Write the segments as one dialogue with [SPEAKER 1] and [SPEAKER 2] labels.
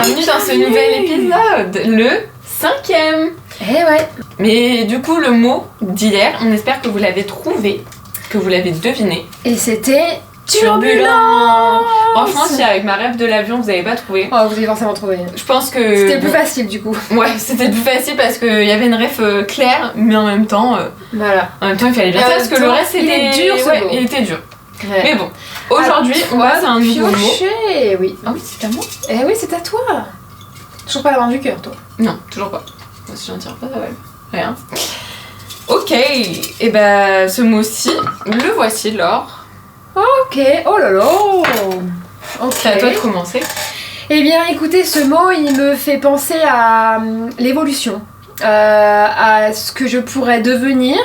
[SPEAKER 1] bienvenue dans ce nouvel épisode, le 5e.
[SPEAKER 2] Eh ouais.
[SPEAKER 1] Mais du coup, le mot d'hier, on espère que vous l'avez trouvé, que vous l'avez deviné.
[SPEAKER 2] Et c'était turbulence.
[SPEAKER 1] Franchement, si avec ma rêve de l'avion, vous n'avez pas trouvé.
[SPEAKER 2] Oh, vous avez forcément trouvé.
[SPEAKER 1] Je pense que...
[SPEAKER 2] C'était le plus facile du coup.
[SPEAKER 1] Ouais, c'était le plus facile parce qu'il y avait une rêve claire, mais en même temps...
[SPEAKER 2] Voilà.
[SPEAKER 1] En même temps, il fallait bien ça parce que le reste, c'était...
[SPEAKER 2] Il est dur, ce mot.
[SPEAKER 1] Il était dur.
[SPEAKER 2] Ouais.
[SPEAKER 1] Mais bon, aujourd'hui, on passe à un nouveau mot.
[SPEAKER 2] Oui.
[SPEAKER 1] Ah oui, c'est à moi.
[SPEAKER 2] Eh oui, c'est à toi. Toujours pas la main du cœur, toi.
[SPEAKER 1] Non, toujours pas. Moi, si j'en tire pas, ça va. Rien. Ok, et ben ce mot-ci, le voici, Laure.
[SPEAKER 2] Ok, oh là là. Ok.
[SPEAKER 1] C'est à toi de commencer.
[SPEAKER 2] Eh bien, écoutez, ce mot, il me fait penser à l'évolution, à ce que je pourrais devenir,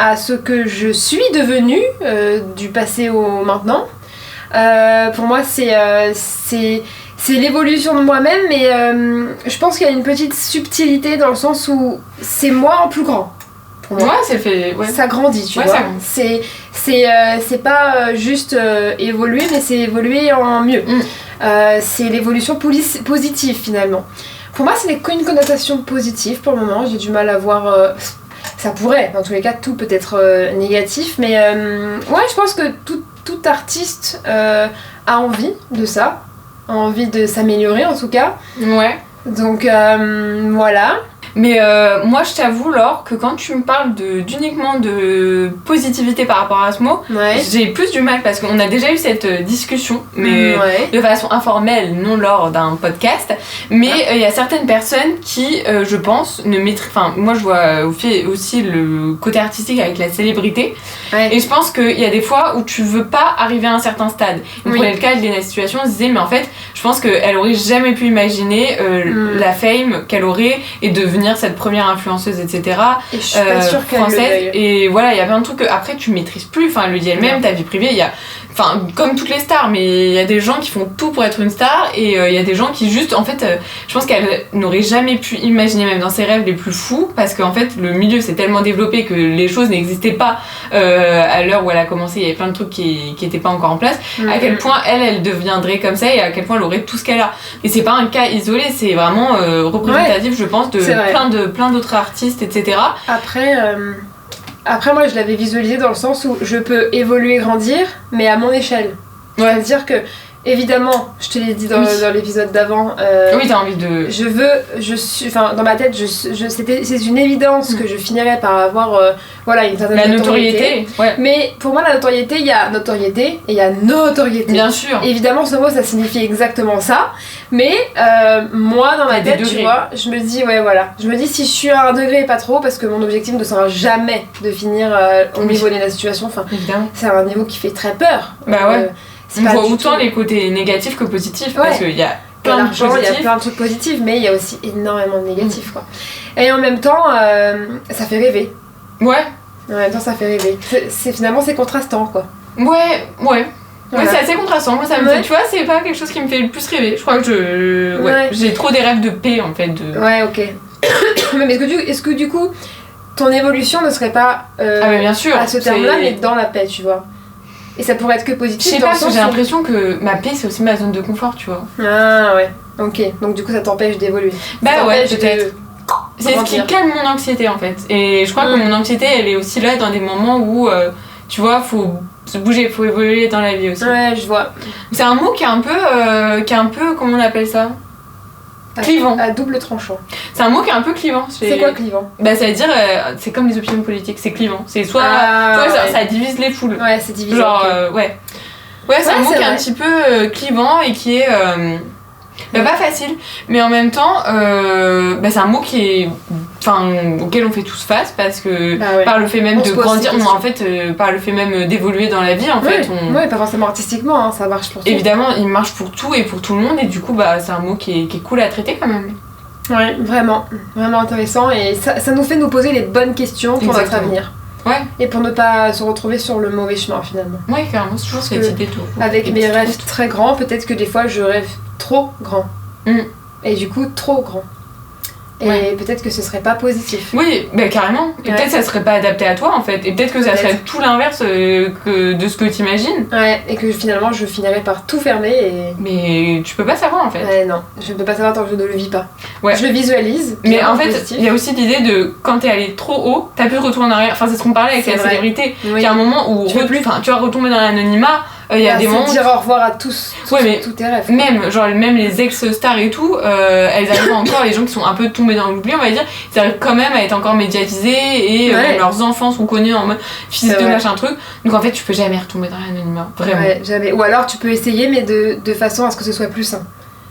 [SPEAKER 2] à ce que je suis devenue, du passé au maintenant. Pour moi, c'est l'évolution de moi-même, mais je pense qu'il y a une petite subtilité dans le sens où c'est moi en plus grand. Pour moi.
[SPEAKER 1] Ouais, c'est fait. Ouais.
[SPEAKER 2] Ça grandit, tu
[SPEAKER 1] ouais,
[SPEAKER 2] vois.
[SPEAKER 1] Ça grandit.
[SPEAKER 2] C'est pas juste évoluer, mais c'est évoluer en mieux. C'est l'évolution positive finalement. Pour moi, c'est qu'une connotation positive pour le moment. J'ai du mal à voir. Ça pourrait, dans tous les cas, tout peut être négatif, mais ouais, je pense que tout artiste a envie de ça, a envie de s'améliorer en tout cas.
[SPEAKER 1] Ouais.
[SPEAKER 2] Donc voilà.
[SPEAKER 1] Mais moi, je t'avoue, Laure, que quand tu me parles d'uniquement de positivité par rapport à ce mot,
[SPEAKER 2] Ouais.
[SPEAKER 1] j'ai plus du mal parce qu'on a déjà eu cette discussion, mais
[SPEAKER 2] Ouais.
[SPEAKER 1] de façon informelle, non lors d'un podcast. Mais il y a certaines personnes qui, je pense, ne maîtrisent. Enfin, moi, je vois aussi le côté artistique avec la célébrité.
[SPEAKER 2] Ouais.
[SPEAKER 1] Et je pense qu'il y a des fois où tu veux pas arriver à un certain stade. On prenait le cas de Lena Situation, on se disait, mais en fait, je pense qu'elle aurait jamais pu imaginer la fame qu'elle aurait et devenir cette première influenceuse, etc.
[SPEAKER 2] Et je suis pas sûre qu'elle
[SPEAKER 1] française.
[SPEAKER 2] le veuille.
[SPEAKER 1] Et voilà, il y a plein de trucs que après tu maîtrises plus. Enfin, elle le dit elle-même, ta vie privée, il y a. Enfin, comme toutes les stars, mais il y a des gens qui font tout pour être une star et il y a des gens qui juste, en fait, je pense qu'elle n'aurait jamais pu imaginer, même dans ses rêves les plus fous, parce qu'en fait, le milieu s'est tellement développé que les choses n'existaient pas à l'heure où elle a commencé, il y avait plein de trucs qui étaient pas encore en place, à quel point elle deviendrait comme ça et à quel point elle aurait tout ce qu'elle a. Et c'est pas un cas isolé, c'est vraiment représentatif, je pense, de plein d'autres artistes, etc.
[SPEAKER 2] Après, moi, je l'avais visualisé dans le sens où je peux évoluer, grandir, mais à mon échelle.
[SPEAKER 1] Ouais.
[SPEAKER 2] C'est-à-dire que, évidemment, je te l'ai dit dans l'épisode d'avant,
[SPEAKER 1] oui, t'as envie de...
[SPEAKER 2] dans ma tête, c'est une évidence que je finirais par avoir une certaine
[SPEAKER 1] la notoriété. Ouais.
[SPEAKER 2] Mais pour moi, la notoriété, il y a notoriété et il y a notoriété.
[SPEAKER 1] Bien sûr.
[SPEAKER 2] Évidemment, ce mot, ça signifie exactement ça. Mais moi, dans ma tête, tu vois, je me dis, je me dis si je suis à un degré, pas trop, parce que mon objectif ne sera jamais de finir au niveau de la situation. Enfin,
[SPEAKER 1] évidemment.
[SPEAKER 2] C'est un niveau qui fait très peur.
[SPEAKER 1] Bah ouais. On voit autant
[SPEAKER 2] tout...
[SPEAKER 1] les côtés négatifs que positifs,
[SPEAKER 2] ouais.
[SPEAKER 1] parce qu'il y a plein de positifs.
[SPEAKER 2] Il y a plein de trucs positifs, mais il y a aussi énormément de négatifs, quoi. Et en même temps, ça fait rêver.
[SPEAKER 1] Ouais.
[SPEAKER 2] En même temps, ça fait rêver. Finalement, c'est contrastant, quoi.
[SPEAKER 1] Ouais.
[SPEAKER 2] Voilà.
[SPEAKER 1] Ouais, c'est assez contrastant. Moi, ça me fait, tu vois, c'est pas quelque chose qui me fait le plus rêver. Je crois que j'ai trop des rêves de paix, en fait.
[SPEAKER 2] Ouais, ok. Mais est-ce que du coup, ton évolution ne serait pas
[SPEAKER 1] mais bien sûr,
[SPEAKER 2] à ce terme-là, mais dans la paix, tu vois? Et ça pourrait être que positif.
[SPEAKER 1] Je sais pas, parce que j'ai l'impression que ma paix, c'est aussi ma zone de confort, tu vois.
[SPEAKER 2] Ah ouais, ok. Donc du coup, ça t'empêche d'évoluer.
[SPEAKER 1] Bah ouais, peut-être. C'est ce qui calme mon anxiété, en fait. Et je crois que mon anxiété, elle est aussi là dans des moments où, tu vois, faut se bouger, faut évoluer dans la vie aussi.
[SPEAKER 2] Ouais, je vois.
[SPEAKER 1] C'est un mot qui est un peu, comment on appelle ça? Clivant.
[SPEAKER 2] À double tranchant.
[SPEAKER 1] C'est un mot qui est un peu clivant.
[SPEAKER 2] C'est quoi clivant?
[SPEAKER 1] Bah ça veut dire, c'est comme les opinions politiques, c'est clivant. C'est soit, ça divise les foules.
[SPEAKER 2] Ouais, c'est divisé.
[SPEAKER 1] Genre, ouais. Ouais, c'est un mot qui est un petit peu clivant et qui est pas facile, mais en même temps, c'est un mot qui est, auquel on fait tous face parce que par le fait même de grandir, par le fait même d'évoluer dans la vie, en fait,
[SPEAKER 2] ouais, pas forcément artistiquement, hein, ça marche pour tout.
[SPEAKER 1] Évidemment, il marche pour tout et pour tout le monde et du coup, c'est un mot qui est cool à traiter quand même.
[SPEAKER 2] Ouais, vraiment intéressant et ça nous fait nous poser les bonnes questions pour notre avenir.
[SPEAKER 1] Ouais.
[SPEAKER 2] Et pour ne pas se retrouver sur le mauvais chemin finalement.
[SPEAKER 1] Ouais, carrément, c'est toujours cette idée tout.
[SPEAKER 2] Avec mes rêves très grands, peut-être que des fois je rêve trop grand. Et du coup, trop grand. Et peut-être que ce serait pas positif.
[SPEAKER 1] Oui, bah carrément. Et peut-être que ça serait pas adapté à toi en fait. Et peut-être que ça serait tout l'inverse que de ce que t'imagines.
[SPEAKER 2] Ouais, et que finalement je finirais par tout fermer et...
[SPEAKER 1] Mais tu peux pas savoir en fait.
[SPEAKER 2] Ouais, non, je peux pas savoir tant que je ne le vis pas.
[SPEAKER 1] Ouais.
[SPEAKER 2] Je le visualise.
[SPEAKER 1] Mais en fait, il y a aussi l'idée de quand t'es allé trop haut, t'as pu retourner en arrière. Enfin, c'est ce qu'on parlait avec la célébrité. Il y a un moment où tu vas retomber dans l'anonymat. Il y a des moments.
[SPEAKER 2] Dire au revoir à tous tes rêves.
[SPEAKER 1] Même les ex-stars et tout, elles arrivent encore, les gens qui sont un peu tombés dans l'oubli, on va dire, ils arrivent quand même à être encore médiatisés et même leurs enfants sont connus en mode fils de machin truc. Donc en fait, tu peux jamais retomber dans l'anonymat. Vraiment.
[SPEAKER 2] Ouais, jamais. Ou alors tu peux essayer, mais de façon à ce que ce soit plus sain.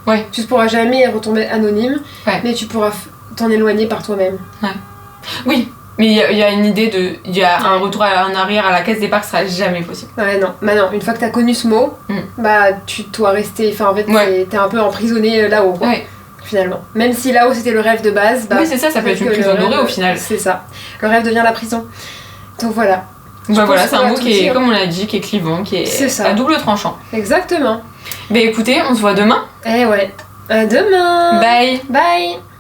[SPEAKER 1] Ouais.
[SPEAKER 2] Tu ne pourras jamais retomber anonyme, mais tu pourras t'en éloigner par toi-même. Ouais.
[SPEAKER 1] Oui. Mais il y a une idée de. Il y a un retour en arrière à la case départ qui sera jamais possible.
[SPEAKER 2] Ouais, non. Bah non, une fois que t'as connu ce mot, bah tu dois rester. Enfin, en fait, t'es un peu emprisonné là-haut, quoi. Ouais. Finalement. Même si là-haut c'était le rève de base, bah.
[SPEAKER 1] Oui, c'est ça peut être une prison dorée au final.
[SPEAKER 2] C'est ça. Le rêve devient la prison. Donc voilà.
[SPEAKER 1] Bah voilà, c'est un mot qui est, comme on l'a dit, qui est clivant, qui est à double tranchant.
[SPEAKER 2] Exactement.
[SPEAKER 1] Bah écoutez, on se voit demain.
[SPEAKER 2] Eh ouais. À demain.
[SPEAKER 1] Bye.
[SPEAKER 2] Bye.